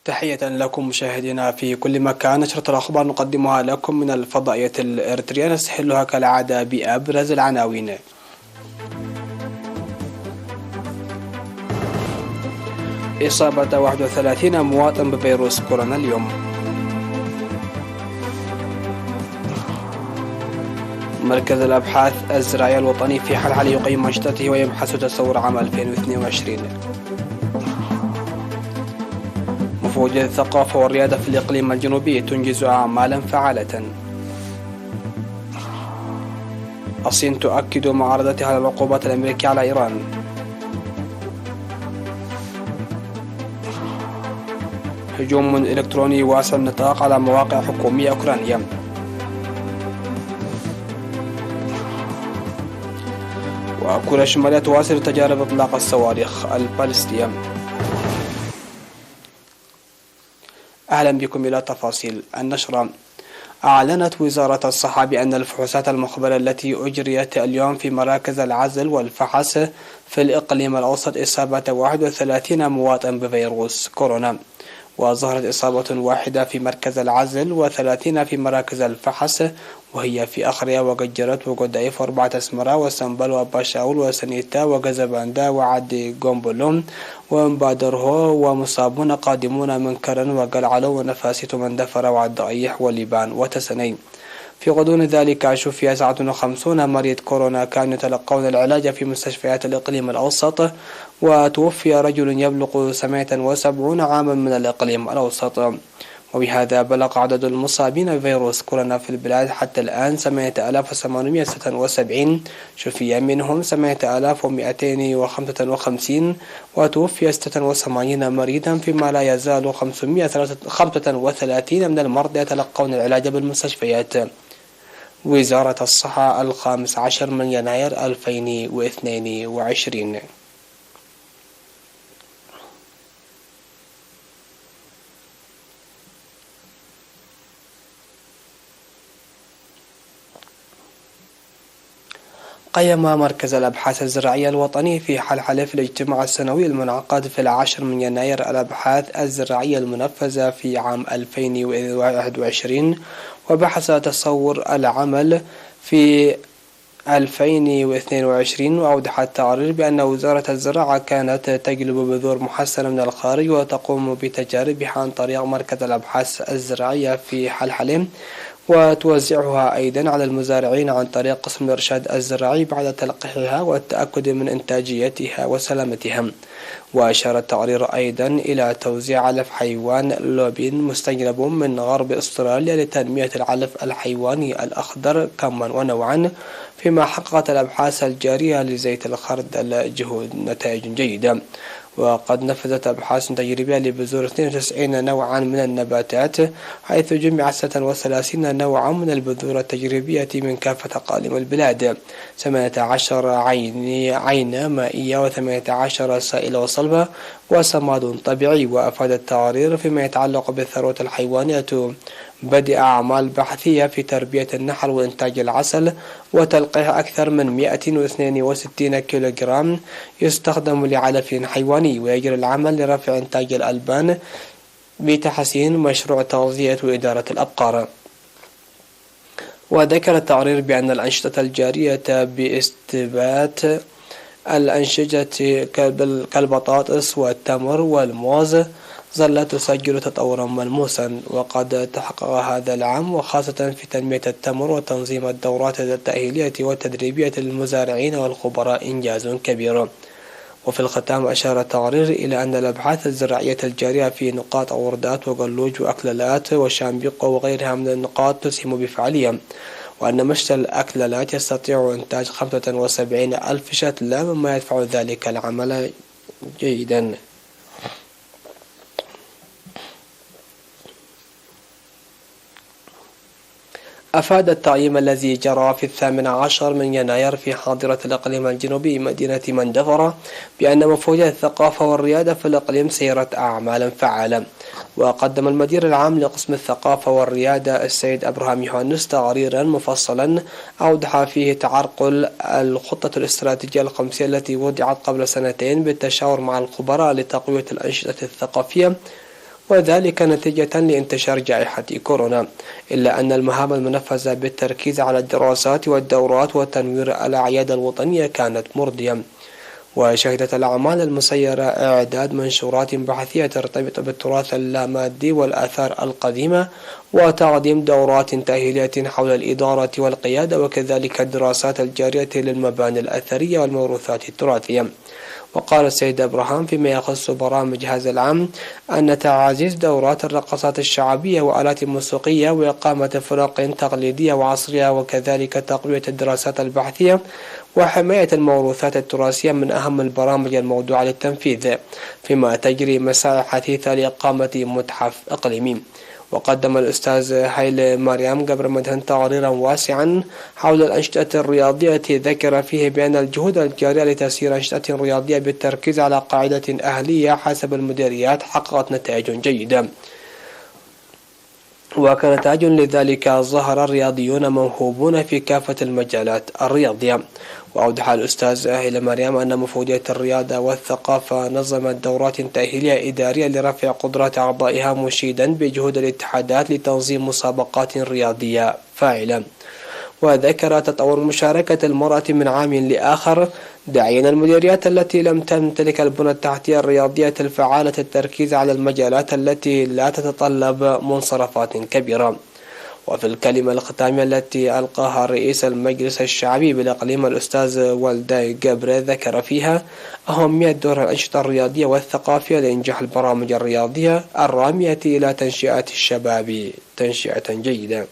تحية لكم مشاهدينا في كل مكان. نشرة الأخبار نقدمها لكم من الفضائية الإريترية، نستهلها كالعادة بأبرز العناوين. إصابة 31 مواطن بفيروس كورونا اليوم. مركز الأبحاث الزراعية الوطني في حلحل يقيم أنشطته ويبحث تصور عام 2022. مفوضية الثقافة والريادة في الإقليم الجنوبي تنجز أعمالا فعالة. الصين تؤكد معارضتها على العقوبات الأمريكية على إيران. هجوم إلكتروني واسع النطاق على مواقع حكومية أوكرانية. وكوريا الشمالية تواصل تجارب إطلاق الصواريخ البالستية. أهلا بكم إلى تفاصيل النشرة. أعلنت وزارة الصحة بأن الفحوصات المخبرة التي أجريت اليوم في مراكز العزل والفحص في الإقليم الأوسط إصابة 31 مواطن بفيروس كورونا، وظهرت إصابة واحدة في مركز العزل و30 في مراكز الفحص، وهي في أخريا وقجرت وقدايف وأربعة أسمرة وسنبل وباشاول وسنيتا وغزباندا وعدي قنبلوم ومبادره، ومصابون قادمون من كرن وقلعلو ونفاسيت من دفر وعدائيح وليبان وتسنين. في غضون ذلك شفي 59 مريض كورونا كانوا يتلقون العلاج في مستشفيات الإقليم الأوسط، وتوفي رجل يبلغ 78 عاما من الإقليم الأوسط، وبهذا بلغ عدد المصابين بفيروس كورونا في البلاد حتى الآن 8876، شفي منهم 8255 وتوفي 86 مريضا، فيما لا يزال 535 من المرضى يتلقون العلاج بالمستشفيات. وزارة الصحة 15 من يناير 2022. قيم مركز الأبحاث الزراعية الوطني في حلحل في الاجتماع السنوي المنعقد في 10 من يناير الأبحاث الزراعية المنفذة في عام 2021، وبحث تصور العمل في 2022. وأوضح التقرير بأن وزارة الزراعة كانت تجلب بذور محسنة من الخارج وتقوم بتجاربها عن طريق مركز الأبحاث الزراعية في حلحل، وتوزعها أيضا على المزارعين عن طريق قسم الإرشاد الزراعي بعد تلقيحها والتأكد من إنتاجيتها وسلامتها. وأشار التقرير أيضا إلى توزيع علف حيوان لوبين مستجلب من غرب أستراليا لتنمية العلف الحيواني الأخضر كما ونوعا، فيما حققت الأبحاث الجارية لزيت الخردل نتائج جيدة. وقد نفذت أبحاث تجريبية لبذور 92 نوعا من النباتات، حيث جمع 36 نوعا من البذور التجريبية من كافة أقاليم البلاد، 18 عين مائية و18 سائلة وصلبة وسماد طبيعي. وأفاد التقرير فيما يتعلق بالثروة الحيوانية بدء أعمال بحثية في تربية النحل وإنتاج العسل وتلقيح أكثر من 162 كيلوغرام يستخدم لعلف حيواني، ويجري العمل لرفع إنتاج الألبان بتحسين مشروع تغذية وإدارة الأبقار. وذكر التقرير بأن الأنشطة الجارية باستبات الأنشجة كالبطاطس والتمر والموز ظلت تسجل تطورا ملموسا، وقد تحقق هذا العام وخاصة في تنمية التمر وتنظيم الدورات التأهيلية والتدريبية للمزارعين والخبراء إنجاز كبير. وفي الختام أشار التقرير إلى أن الأبحاث الزراعية الجارية في نقاط وردات وقلوج وأكلالات وشامبيق وغيرها من النقاط تسهم بفعالية، وأن مشتل الأكلالات يستطيع إنتاج 75,000 شتلة، مما يدفع ذلك العمل جيدا. أفاد التقييم الذي جرى في 18 من يناير في حاضرة الإقليم الجنوبي مدينة مندفرة بأن مفوضية الثقافة والريادة في الإقليم سيرت أعمالا فعالة. وقدم المدير العام لقسم الثقافة والريادة السيد أبراهام يوهانس تقريرا مفصلا أوضح فيه تعرقل الخطة الاستراتيجية الخمسية التي وضعت قبل سنتين بالتشاور مع الخبراء لتقوية الأنشطة الثقافية وذلك نتيجة لانتشار جائحة كورونا، إلا أن المهام المنفذة بالتركيز على الدراسات والدورات وتنوير الأعياد الوطنية كانت مرضية. وشهدت الأعمال المسيرة إعداد منشورات بحثية ترتبط بالتراث اللامادي والآثار القديمة، وتقديم دورات تأهيلية حول الإدارة والقيادة، وكذلك الدراسات الجارية للمباني الأثرية والموروثات التراثية. وقال السيد إبراهام فيما يخص برامج هذا العام أن تعزيز دورات الرقصات الشعبية وآلات موسيقية وإقامة فرق تقليدية وعصرية، وكذلك تقوية الدراسات البحثية وحماية الموروثات التراثية من أهم البرامج الموضوعة للتنفيذ، فيما تجري مساعي حثيثة لإقامة متحف إقليمي. وقدم الأستاذ هيل مريم قبر مدهن تقريرا واسعا حول الأنشطة الرياضية، ذكر فيه بأن الجهود الجارية لتسيير أنشطة رياضية بالتركيز على قاعدة أهلية حسب المديريات حققت نتائج جيدة، وكنتاج لذلك ظهر الرياضيون موهوبون في كافة المجالات الرياضية. وأوضح الأستاذ هيل مريم أن مفوضية الرياضة والثقافة نظمت دورات تأهيلية إدارية لرفع قدرات أعضائها، مشيدا بجهود الاتحادات لتنظيم مسابقات رياضية فاعلة. وذكر تطور مشاركة المرأة من عام لآخر، داعيا المديريات التي لم تمتلك البنى التحتية الرياضية الفعالة التركيز على المجالات التي لا تتطلب منصرفات كبيرة. وفي الكلمة الختامية التي ألقاها رئيس المجلس الشعبي بالإقليم الأستاذ والداي جابري، ذكر فيها أهمية دور الأنشطة الرياضية والثقافية لإنجاح البرامج الرياضية الرامية إلى تنشئة الشباب تنشئة جيدة.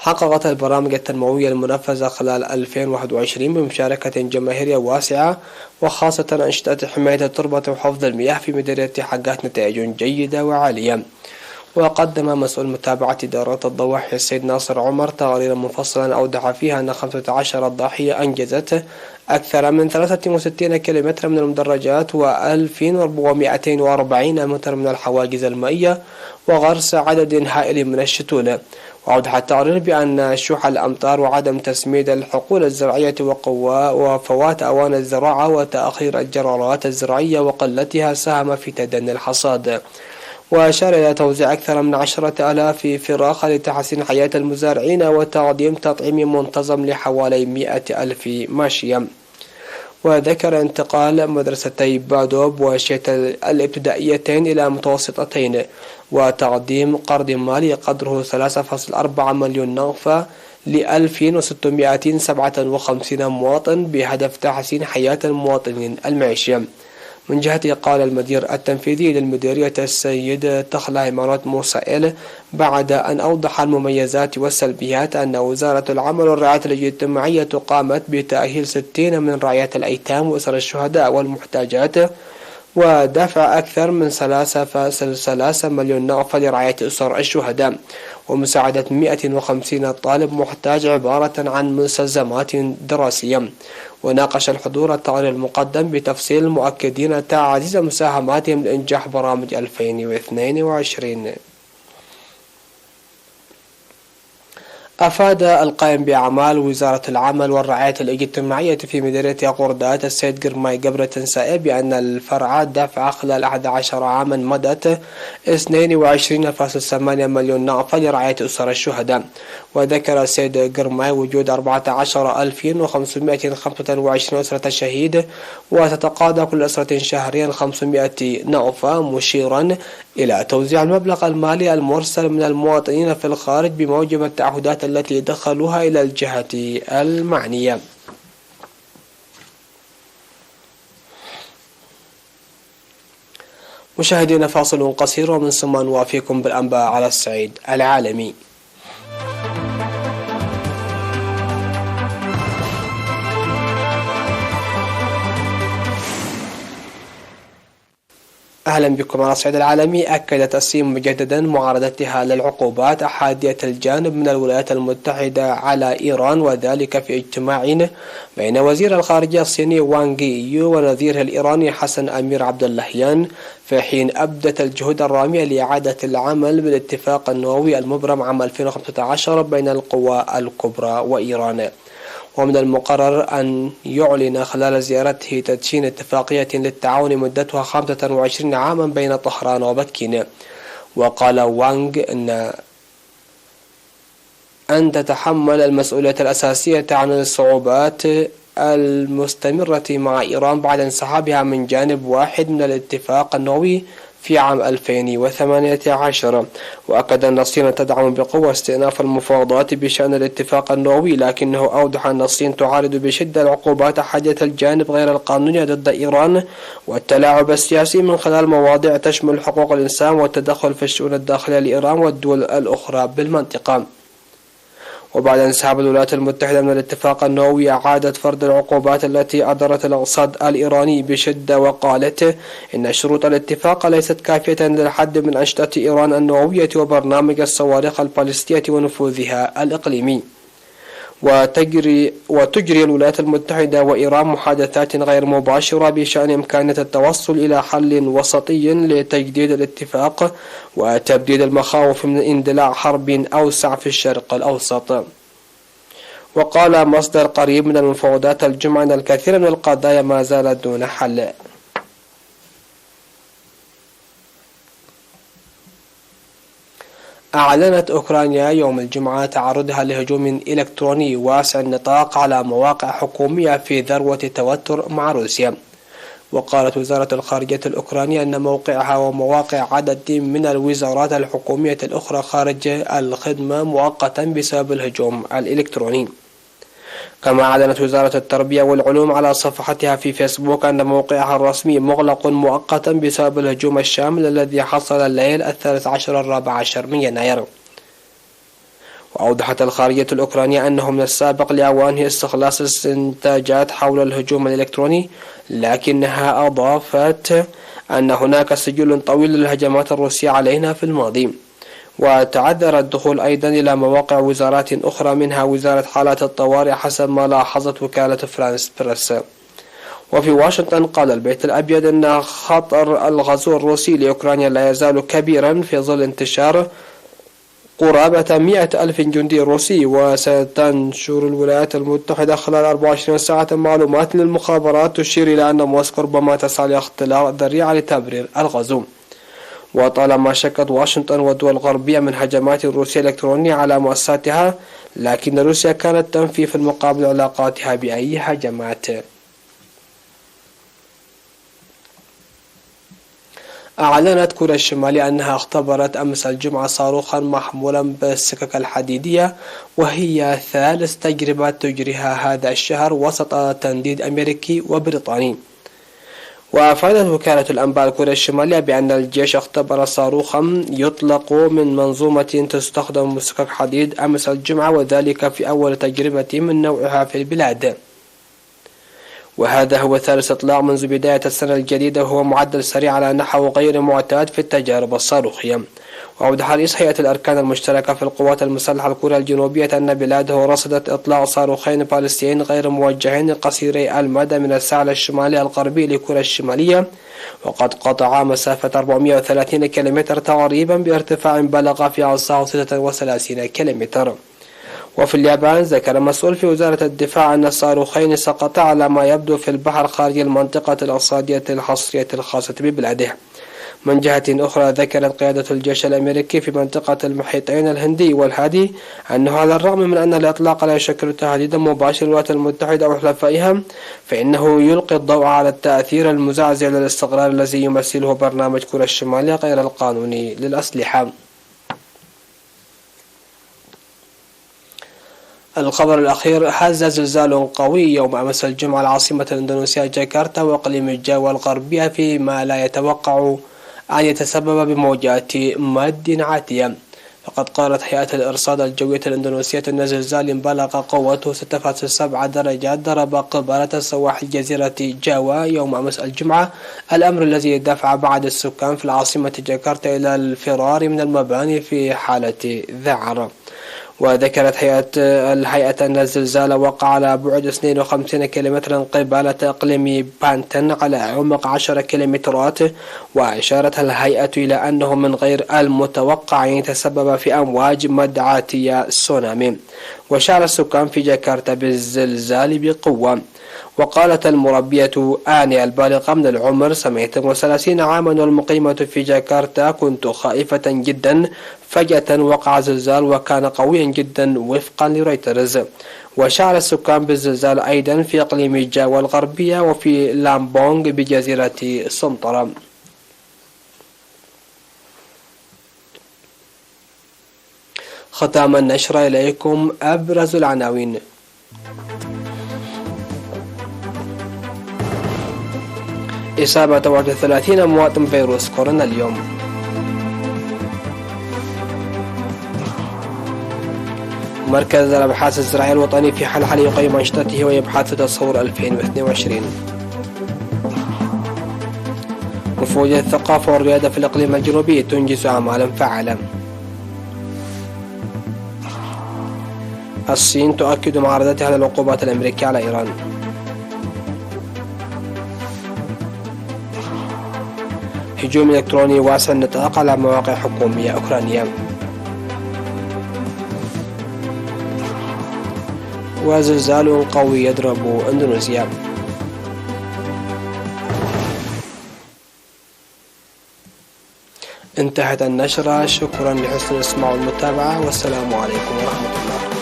حققت البرامج التنموية المنفذة خلال 2021 بمشاركة جماهيرية واسعة، وخاصة أنشطة حماية التربة وحفظ المياه في مديرية حققت نتائج جيدة وعالية. وقدم مسؤول متابعة إدارات الضواحي السيد ناصر عمر تقريرا مفصلا أوضح فيها أن 15 ضاحية أنجزت أكثر من 63 كيلومتر من المدرجات و2440 متر من الحواجز المائية، وغرس عدد هائل من الشتول. وأوضح التقرير بأن شح الأمطار وعدم تسميد الحقول الزراعية وفوات أوان الزراعة وتأخير الجرارات الزراعية وقلتها ساهم في تدني الحصاد. وأشار إلى توزيع أكثر من 10,000 فراخ لتحسين حياة المزارعين وتقديم تطعيم منتظم لحوالي 100,000 ماشية. وذكر انتقال مدرستي بادوب وشيت الابتدائيتين إلى متوسطتين، وتقديم قرض مالي قدره 3.4 مليون نغفة ل 1657 مواطن بهدف تحسين حياة المواطنين المعيشية. من جهته قال المدير التنفيذي للمديرية السيد تخلى عمارات موسائل بعد أن أوضح المميزات والسلبيات أن وزارة العمل والرعاية الاجتماعية قامت بتأهيل 60 من رعاية الأيتام وأسر الشهداء والمحتاجات، ودفع أكثر من 3.3 مليون نغفة لرعاية أسر الشهداء، ومساعدة 150 طالب محتاج عبارة عن مستلزمات دراسية. وناقش الحضور التقرير المقدم بتفصيل مؤكدين تعزيز مساهماتهم لإنجاح برامج 2022. أفاد القائم بأعمال وزارة العمل والرعاية الاجتماعية في مديرية قردات السيد قرماي قبر تنسائي بأن الفرع دفع خلال 11 عاما مدت 22.8 مليون نغفة لرعاية أسر الشهداء. وذكر السيد قرماي وجود 14,525 أسرة شهيد، وتتقاضى كل أسرة شهريا 500 نغفة، مشيرا إلى توزيع المبلغ المالي المرسل من المواطنين في الخارج بموجب التعهدات التي دخلوها إلى الجهة المعنية. مشاهدين، فاصل قصير ومن ثم نوافيكم بالأنباء على الصعيد العالمي. أهلا بكم. على الصعيد العالمي، أكدت الصين مجددا معارضتها للعقوبات أحادية الجانب من الولايات المتحدة على إيران، وذلك في اجتماع بين وزير الخارجية الصيني وانغ يي ونظيره الإيراني حسن أمير عبد اللهيان، في حين أبدت الجهود الرامية لإعادة العمل بالاتفاق النووي المبرم عام 2015 بين القوى الكبرى وإيران. ومن المقرر أن يعلن خلال زيارته تدشين اتفاقية للتعاون مدتها 25 عاما بين طهران وبكين. وقال وانغ أن تتحمل المسؤولية الأساسية عن الصعوبات المستمرة مع إيران بعد انسحابها من جانب واحد من الاتفاق النووي في عام 2018. وأكد أن الصين تدعم بقوة استئناف المفاوضات بشأن الاتفاق النووي، لكنه أوضح أن الصين تعارض بشدة العقوبات أحادية الجانب غير القانونية ضد إيران والتلاعب السياسي من خلال مواضيع تشمل حقوق الإنسان والتدخل في الشؤون الداخلية لإيران والدول الأخرى بالمنطقة. وبعد انسحاب الولايات المتحدة من الاتفاق النووي، أعادت فرض العقوبات التي أضرت الاقتصاد الإيراني بشدة، وقالت إن شروط الاتفاق ليست كافية للحد من أنشطة إيران النووية وبرنامج الصواريخ البالستية ونفوذها الإقليمي. وتجري الولايات المتحدة وإيران محادثات غير مباشرة بشأن إمكانية التوصل إلى حل وسطي لتجديد الاتفاق وتبديد المخاوف من اندلاع حرب أوسع في الشرق الأوسط. وقال مصدر قريب من المفاوضات الجمعة أن الكثير من القضايا ما زالت دون حل. أعلنت أوكرانيا يوم الجمعة تعرضها لهجوم إلكتروني واسع النطاق على مواقع حكومية في ذروة توتر مع روسيا. وقالت وزارة الخارجية الأوكرانية أن موقعها ومواقع عدد من الوزارات الحكومية الأخرى خارج الخدمة مؤقتا بسبب الهجوم الإلكتروني. كما أعلنت وزارة التربية والعلوم على صفحتها في فيسبوك أن موقعها الرسمي مغلق مؤقتا بسبب الهجوم الشامل الذي حصل الليل 13/14 من يناير. وأوضحت الخارجية الأوكرانية أنه من السابق لأوانه استخلاص الاستنتاجات حول الهجوم الإلكتروني، لكنها أضافت أن هناك سجل طويل للهجمات الروسية علينا في الماضي. وتعذر الدخول أيضا إلى مواقع وزارات أخرى منها وزارة حالات الطوارئ حسب ما لاحظت وكالة فرانس بريس. وفي واشنطن قال البيت الأبيض أن خطر الغزو الروسي لأوكرانيا لا يزال كبيرا في ظل انتشار قرابة 100,000 جندي روسي. وستنشر الولايات المتحدة خلال 24 ساعة معلومات للمخابرات تشير إلى أن موسكو ربما تسعى لاختلاق ذريعة لتبرير الغزو. وطالما شكت واشنطن والدول الغربية من هجمات روسيا الإلكترونية على مؤسساتها، لكن روسيا كانت تنفي في المقابل علاقاتها بأي هجمات. أعلنت كوريا الشمالية أنها اختبرت أمس الجمعة صاروخا محمولا بالسكك الحديدية، وهي ثالث تجربة تجريها هذا الشهر وسط تنديد أمريكي وبريطاني. وأفادت وكالة الأنباء الكورية الشمالية بأن الجيش اختبر صاروخا يطلق من منظومة تستخدم بسكك حديد أمس الجمعة، وذلك في أول تجربة من نوعها في البلاد. وهذا هو ثالث إطلاق منذ بداية السنة الجديدة، وهو معدل سريع على نحو غير معتاد في التجارب الصاروخية. وأوضح رئيس هيئة الأركان المشتركة في القوات المسلحة الكورية الجنوبية أن بلاده رصدت إطلاق صاروخين باليستيين غير موجهين قصيري المدى من الساحل الشمالي الغربي لكوريا الشمالية، وقد قطعا مسافة 430 كيلومتر تقريبا بارتفاع بلغ في أقصاه 36 كيلومتر. وفي اليابان ذكر مسؤول في وزارة الدفاع أن الصاروخين سقطا على ما يبدو في البحر خارج المنطقة الاقتصادية الحصرية الخاصة ببلاده. من جهة أخرى ذكرت قيادة الجيش الأمريكي في منطقة المحيطين الهندي والهادي أنه على الرغم من أن الإطلاق لا يشكل تهديدا مباشر للولايات المتحدة وحلفائها، فإنه يلقي الضوء على التأثير المزعزع للاستقرار الذي يمثله برنامج كوريا الشمالية غير القانوني للأسلحة. الخبر الأخير: هز زلزال قوي يوم أمس الجمعة العاصمة الإندونيسية جاكرتا وإقليم الجاوا الغربية، فيما لا يتوقع أن يتسبب بموجات مد عاتية. فقد قالت هيئة الإرصاد الجوية الإندونيسية أن زلزال بلغ قوته 6.7 درجات ضرب قبالة سواحل جزيرة جاوا يوم أمس الجمعة، الأمر الذي دفع بعض السكان في العاصمة جاكرتا إلى الفرار من المباني في حالة ذعر. وذكرت الهيئة أن الزلزال وقع على بعد 52 كيلومترا قبالة إقليم بانتن على عمق 10 كيلومترات، وأشارت الهيئة إلى أنه من غير المتوقع أن يتسبب في أمواج مدعاتية سونامي. وشعر السكان في جاكرتا بالزلزال بقوة. وقالت المربية آني البالغة من العمر 37 عاما والمقيمة في جاكرتا: كنت خائفة جدا، فجأة وقع زلزال وكان قويا جدا وفقا لرويترز. وشعر السكان بالزلزال أيضا في إقليم جاوا الغربية وفي لامبونغ بجزيرة سنطرة. ختام النشر إليكم أبرز العناوين. إصابة 31 مواطن فيروس كورونا اليوم. مركز الأبحاث الزراعية الوطني في حلحلة يقيم أنشطته ويبحث في تصور 2022. وفود الثقافة والريادة في الإقليم الجنوبي تنجز أعمالا فعالة. الصين تؤكد معارضتها على العقوبات الأمريكية على إيران. هجوم إلكتروني واسع النطاق على مواقع حكومية أوكرانية. وزلزال قوي يضرب إندونيسيا. انتهت النشرة، شكرا لحسن الإسماع والمتابعة، والسلام عليكم ورحمة الله.